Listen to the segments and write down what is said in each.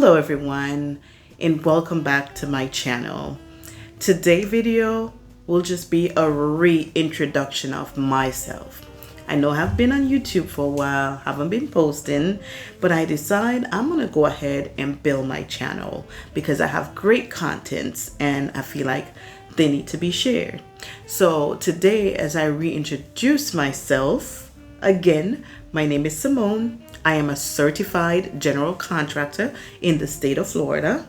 Hello everyone, and welcome back to my channel. Today's video will just be a reintroduction of myself. I know I've been on YouTube for a while, haven't been posting, but I decide I'm gonna go ahead and build my channel because I have great contents and I feel like they need to be shared. So today, as I reintroduce myself, again, my name is Simone. I am a certified general contractor in the state of Florida.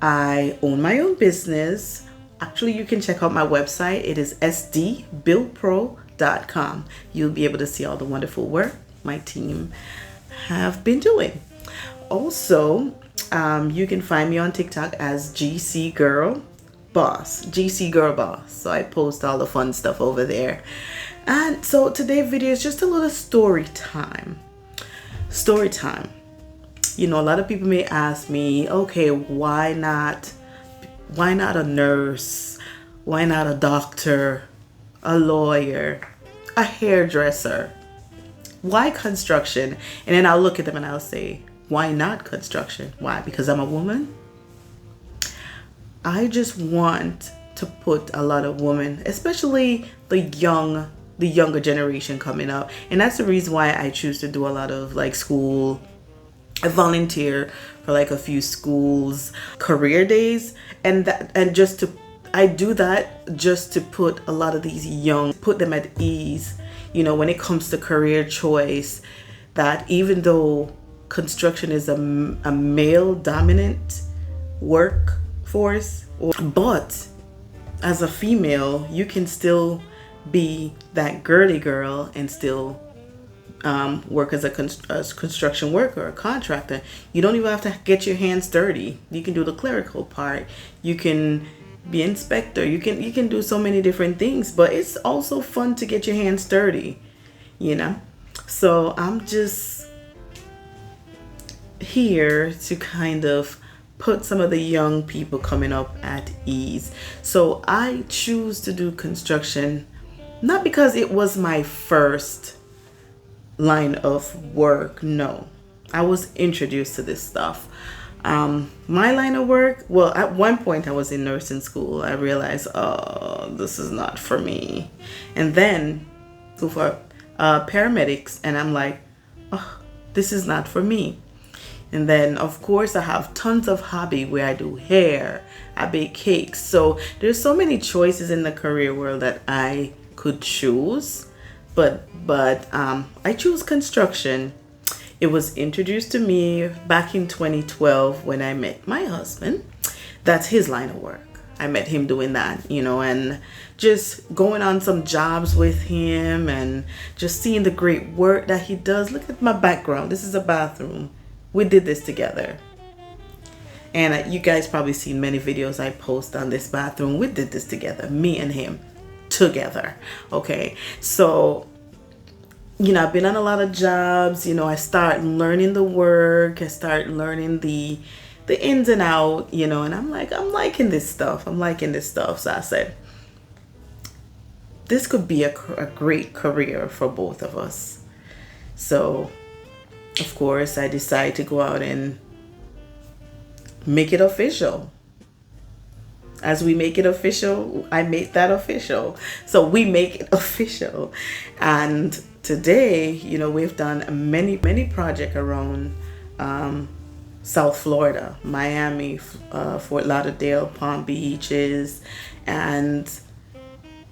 I own my own business. Actually, you can check out my website. It is sdbuildpro.com. You'll be able to see all the wonderful work my team have been doing. Also, you can find me on TikTok as GC Girl Boss, GC Girl Boss. So I post all the fun stuff over there. And so today's video is just a little story time. Story time. You know, a lot of people may ask me, okay, why not a nurse? Why not a doctor, a lawyer, a hairdresser? Why construction? And then I'll look at them and I'll say, why not construction? Why? Because I'm a woman? I just want to put a lot of women, especially the younger generation coming up, and that's the reason why I choose to do a lot of like school. I volunteer for like a few schools career days, and I do that just to put a lot of these put them at ease, you know, when it comes to career choice, that even though construction is a male dominant workforce, but as a female you can still be that girly girl and still work as a construction worker or a contractor. You don't even have to get your hands dirty. You can do the clerical part. You can be inspector. You can do so many different things, but it's also fun to get your hands dirty, you know? So I'm just here to kind of put some of the young people coming up at ease. So I choose to do construction not because it was my first line of work. No, I was introduced to this stuff. My line of work, well, at one point I was in nursing school. I realized, oh, this is not for me. And then go for paramedics, and I'm like, oh, this is not for me. And then of course I have tons of hobby where I do hair, I bake cakes. So there's so many choices in the career world that I could choose, but I choose construction. It was introduced to me back in 2012 when I met my husband. That's his line of work. I met him doing that, you know, and just going on some jobs with him and just seeing the great work that he does. Look at my background. This is a bathroom. We did this together. And you guys probably seen many videos I post on this bathroom. We did this together, me and him together. Okay, so you know, I've been on a lot of jobs. You know, I start learning the work, I start learning the ins and out, you know, and I'm liking this stuff. So I said, this could be a great career for both of us. So of course I decided to go out and make it official. As we make it official, I make that official. So we make it official. And today, you know, we've done many projects around South Florida, Miami, Fort Lauderdale, Palm Beaches, and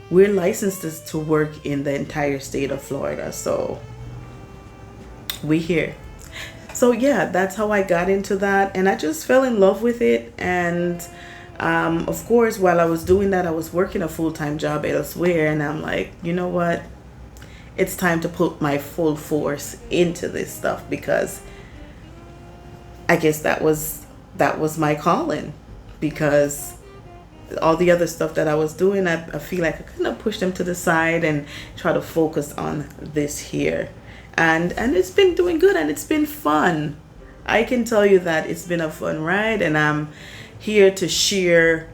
we're licensed to work in the entire state of Florida. So we here. So yeah, that's how I got into that, and I just fell in love with it. And of course, while I was doing that, I was working a full-time job elsewhere, and I'm like, you know what? It's time to put my full force into this stuff, because I guess that was my calling, because all the other stuff that I was doing, I feel like I kind of pushed them to the side and try to focus on this here. And it's been doing good, and it's been fun. I can tell you that it's been a fun ride, and I'm here to share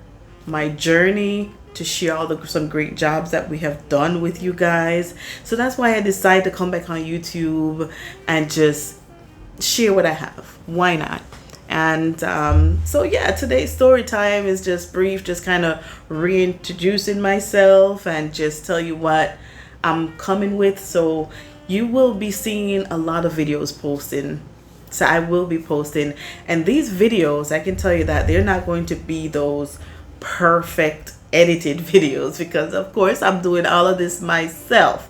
my journey, to share some great jobs that we have done with you guys. So that's why I decided to come back on YouTube and just share what I have. Why not? And so yeah, today's story time is just brief, just kind of reintroducing myself and just tell you what I'm coming with. So you will be seeing a lot of videos posting. So I will be posting, and these videos, I can tell you that they're not going to be those perfect edited videos, because of course I'm doing all of this myself.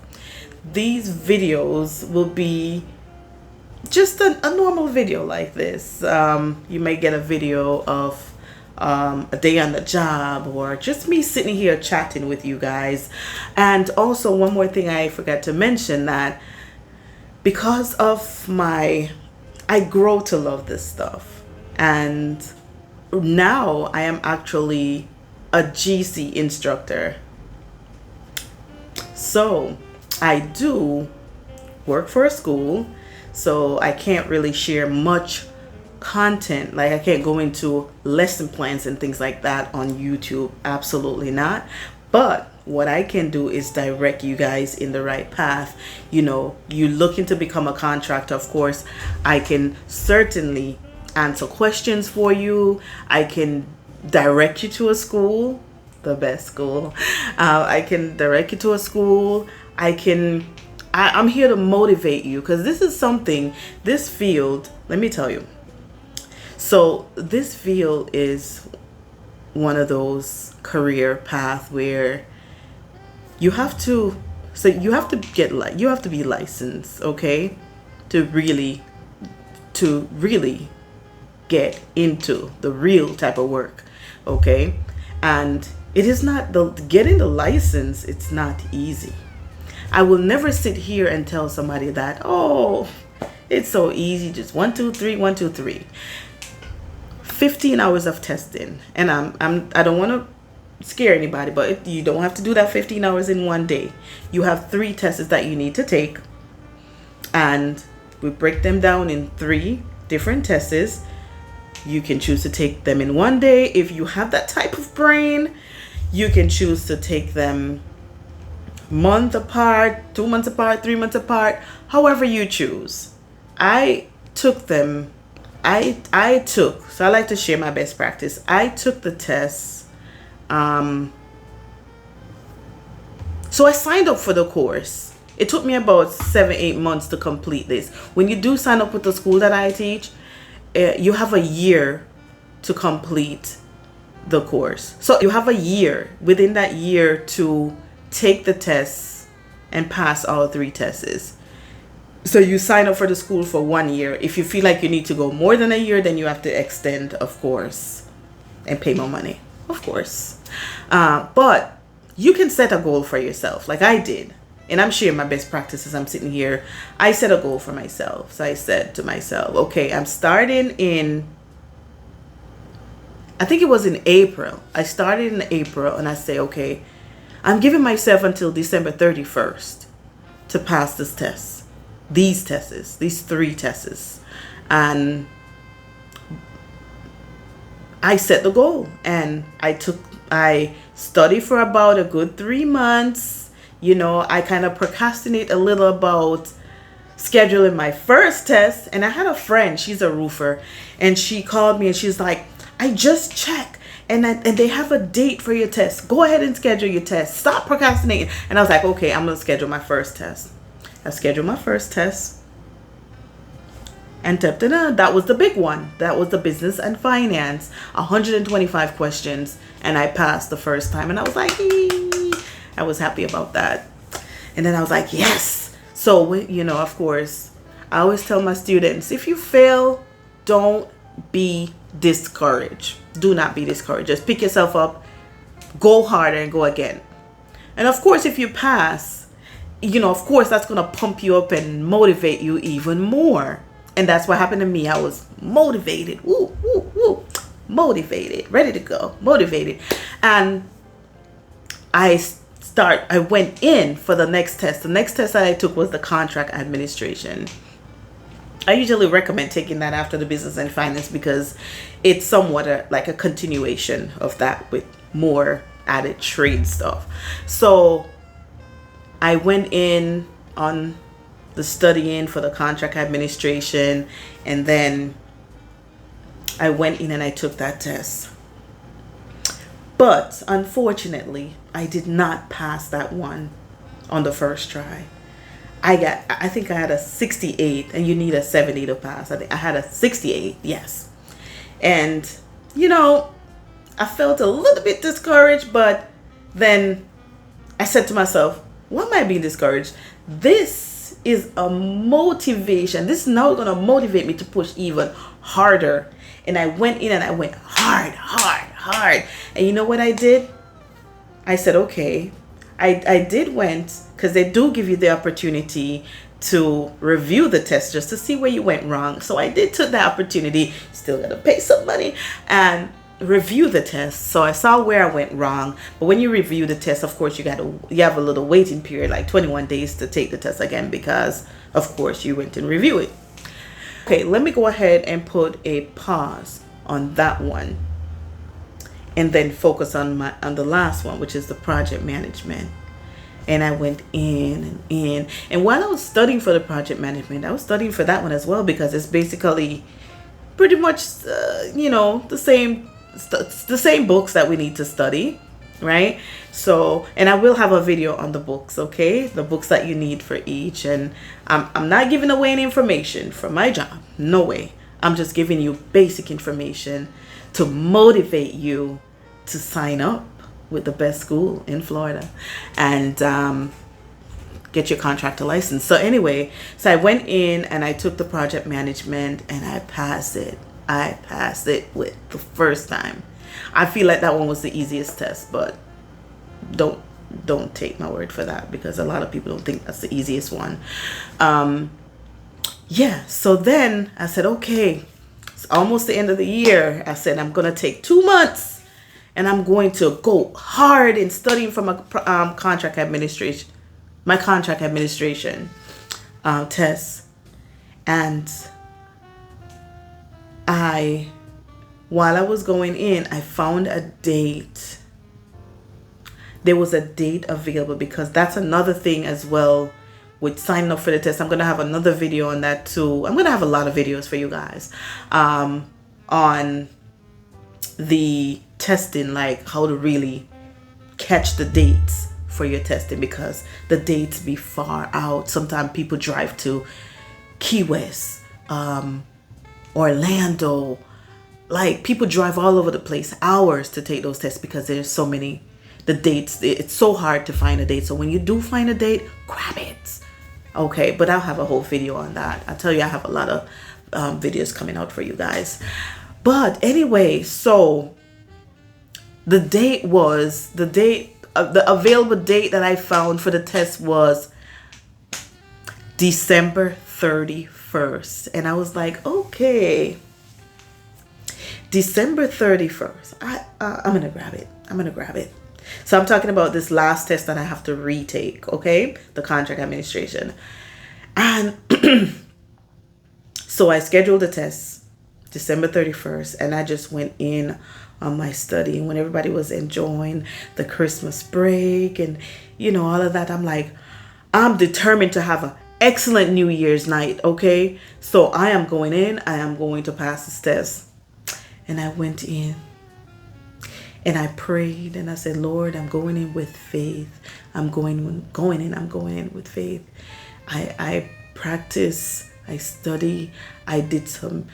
These videos will be just a normal video like this. You may get a video of a day on the job, or just me sitting here chatting with you guys. And also one more thing I forgot to mention, that because of I grow to love this stuff, and now I am actually a GC instructor. So I do work for a school, so I can't really share much content. Like, I can't go into lesson plans and things like that on YouTube. Absolutely not. But what I can do is direct you guys in the right path. You know, you looking to become a contractor, of course, I can certainly answer questions for you. I can direct you to a school, the best school. I can direct you to a school. I'm here to motivate you, because this is something, this field, let me tell you. So this field is one of those career paths where you have to be licensed, okay, to really get into the real type of work, okay? And it is not getting the license, it's not easy. I will never sit here and tell somebody that, oh, it's so easy, just 1 2 3 1 2 3. 15 hours of testing, and I don't want to scare anybody, but you don't have to do that 15 hours in one day. You have 3 tests that you need to take, and we break them down in 3 different tests. You can choose to take them in one day. If you have that type of brain, you can choose to take them month apart, 2 months apart, 3 months apart, however you choose. I took them. So I like to share my best practice. I took the tests. So I signed up for the course. It took me about 7-8 months to complete this. When you do sign up with the school that I teach, you have a year to complete the course. So you have a year, within that year, to take the tests and pass all 3 tests. So you sign up for the school for 1 year. If you feel like you need to go more than a year, then you have to extend, of course, and pay more money, of course. But you can set a goal for yourself, like I did. And I'm sharing my best practices. I'm sitting here. I set a goal for myself. So I said to myself, okay, I'm starting in, I think it was in April. I started in April, and I say, okay, I'm giving myself until December 31st to pass this test. These 3 tests. And I set the goal, and I studied for about a good 3 months. You know, I kind of procrastinate a little about scheduling my first test. And I had a friend, she's a roofer, and she called me and she's like, I just checked, and they have a date for your test. Go ahead and schedule your test. Stop procrastinating. And I was like, okay, I'm going to schedule my first test. I scheduled my first test. And that was the big one. That was the business and finance. 125 questions. And I passed the first time. And I was like, eee. I was happy about that. And then I was like, yes. So, you know, of course, I always tell my students, if you fail, don't be discouraged. Do not be discouraged. Just pick yourself up, go harder, and go again. And of course, if you pass, you know, of course, that's going to pump you up and motivate you even more. And that's what happened to me. I was motivated. Woo, woo, woo. Motivated. Ready to go. Motivated. And I went in for the next test. The next test that I took was the contract administration. I usually recommend taking that after the business and finance, because it's somewhat like a continuation of that with more added trade stuff. So I went in on the studying for the contract administration, and then I went in and I took that test. But unfortunately, I did not pass that one on the first try. I think I had a 68, and you need a 70 to pass. I think I had a 68, yes. And, you know, I felt a little bit discouraged, but then I said to myself, why am I being discouraged? This is a motivation. This is now going to motivate me to push even harder. And I went in and I went hard, hard, hard. And you know what I did? I said, okay. I did went, because they do give you the opportunity to review the test just to see where you went wrong. So I did took the opportunity, still got to pay some money, and review the test. So I saw where I went wrong. But when you review the test, of course, you have a little waiting period, like 21 days to take the test again, because of course you went and review it. Okay, let me go ahead and put a pause on that one, and then focus on the last one, which is the project management. And I went in and in, and while I was studying for the project management, I was studying for that one as well, because it's basically pretty much the same books that we need to study, right? So, and I will have a video on the books, okay, the books that you need for each. And I'm not giving away any information from my job, no way. I'm just giving you basic information to motivate you to sign up with the best school in Florida and get your contractor license. So anyway, so I went in and I took the project management and I passed it. I passed it with the first time. I feel like that one was the easiest test, but don't take my word for that, because a lot of people don't think that's the easiest one. Yeah, so then I said, okay, it's almost the end of the year. I said, I'm going to take 2 months and I'm going to go hard in studying for my contract administration test. And while I was going in, I found a date. There was a date available, because that's another thing as well with signing up for the test. I'm going to have another video on that too. I'm going to have a lot of videos for you guys on the testing, like how to really catch the dates for your testing, because the dates be far out. Sometimes people drive to Key West, Orlando, like people drive all over the place, hours to take those tests, because there's so many, the dates, it's so hard to find a date. So when you do find a date, grab it. Okay, but I'll have a whole video on that. I tell you, I have a lot of videos coming out for you guys. But anyway, so the available date that I found for the test was December 31st. And I was like, okay, December 31st. I'm going to grab it. I'm going to grab it. So I'm talking about this last test that I have to retake, okay? The contract administration. And so I scheduled the test December 31st, and I just went in on my study. When everybody was enjoying the Christmas break and, all of that, I'm like, I'm determined to have an excellent New Year's night, okay? So I am going in. I am going to pass this test. And I went in. And I prayed and I said, Lord, I'm going in with faith. I'm going in with faith. I practice, I study. I did some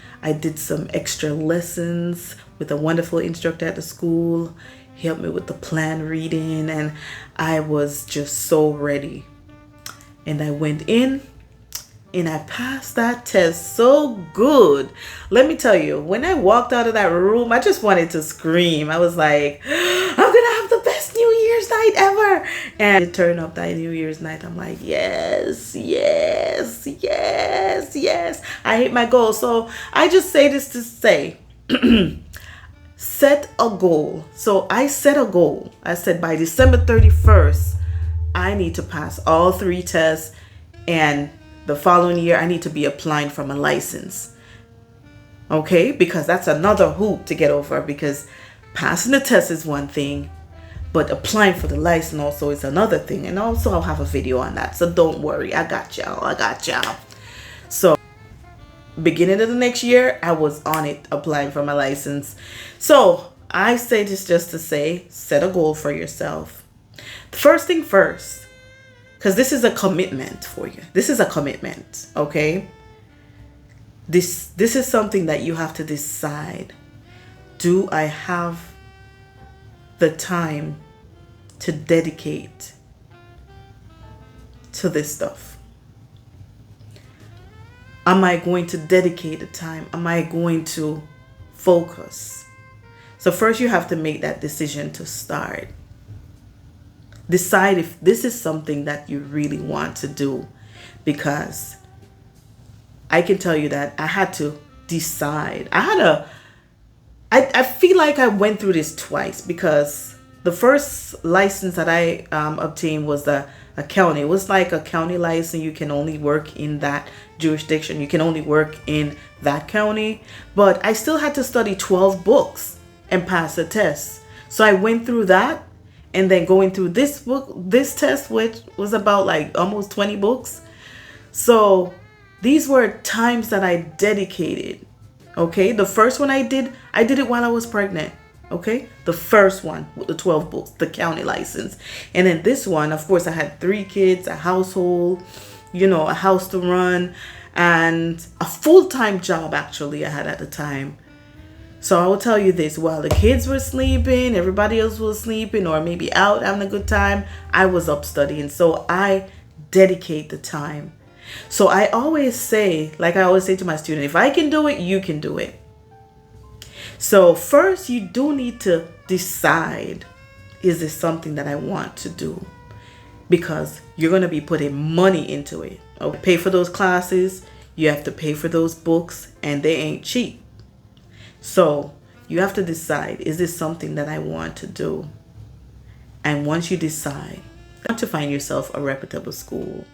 extra lessons with a wonderful instructor at the school. He helped me with the plan reading, and I was just so ready. And I went in and I passed that test so good. Let me tell you, when I walked out of that room, I just wanted to scream. I was like, I'm going to have the best New Year's night ever. And it turned up that New Year's night. I'm like, yes, yes, yes, yes. I hit my goal. So I just say this to say, set a goal. So I set a goal. I said by December 31st, I need to pass all 3 tests, and the following year, I need to be applying for my license. Okay? Because that's another hoop to get over, because passing the test is one thing, but applying for the license also is another thing. And also I'll have a video on that. So don't worry. I got y'all. So beginning of the next year, I was on it applying for my license. So I say this just to say, set a goal for yourself. The first thing first, because this is a commitment for you. This is a commitment, okay? This is something that you have to decide. Do I have the time to dedicate to this stuff? Am I going to dedicate the time? Am I going to focus? So first you have to make that decision to start. Decide if this is something that you really want to do, because I can tell you that I had to decide. I feel like I went through this twice, because the first license that I obtained was a county. It was like a county license. You can only work in that jurisdiction. You can only work in that county. But I still had to study 12 books and pass the test. So I went through that, and then going through this test, which was about like almost 20 books. So these were times that I dedicated. Okay, the first one I did it while I was pregnant. Okay, the first one with the 12 books, the county license. And then this one, of course, I had 3 kids, a household, a house to run, and a full-time job actually I had at the time. So I will tell you this, while the kids were sleeping, everybody else was sleeping or maybe out having a good time, I was up studying. So I dedicate the time. So I always say, like I always say to my student, if I can do it, you can do it. So first, you do need to decide, is this something that I want to do? Because you're going to be putting money into it. Okay? Pay for those classes, you have to pay for those books, and they ain't cheap. So you have to decide, is this something that I want to do? And once you decide, you have to find yourself a reputable school.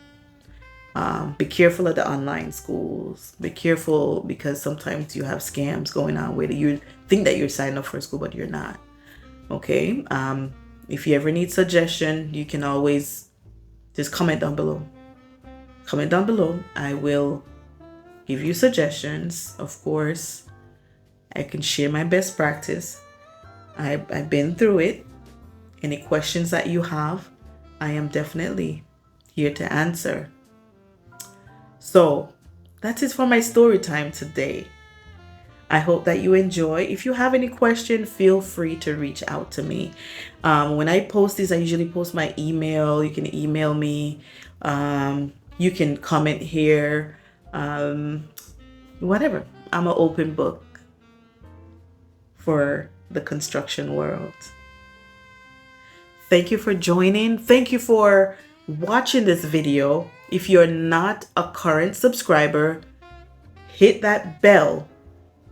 Be careful of the online schools. Be careful, because sometimes you have scams going on where you think that you're signing up for a school, but you're not. Okay. If you ever need suggestion, you can always just comment down below. Comment down below. I will give you suggestions. Of course, I can share my best practice. I've been through it. Any questions that you have, I am definitely here to answer. So that's it for my story time today. I hope that you enjoy. If you have any question, feel free to reach out to me. When I post this, I usually post my email. You can email me. You can comment here. Whatever. I'm an open book for the construction world. Thank you for joining. Thank you for watching this video. If you're not a current subscriber, hit that bell,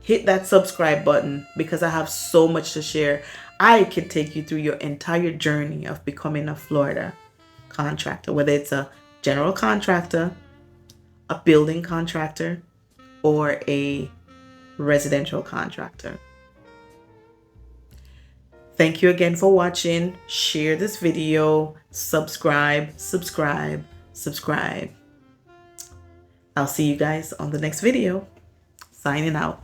hit that subscribe button, because I have so much to share. I can take you through your entire journey of becoming a Florida contractor, whether it's a general contractor, a building contractor, or a residential contractor. Thank you again for watching. Share this video, subscribe. I'll see you guys on the next video. Signing out.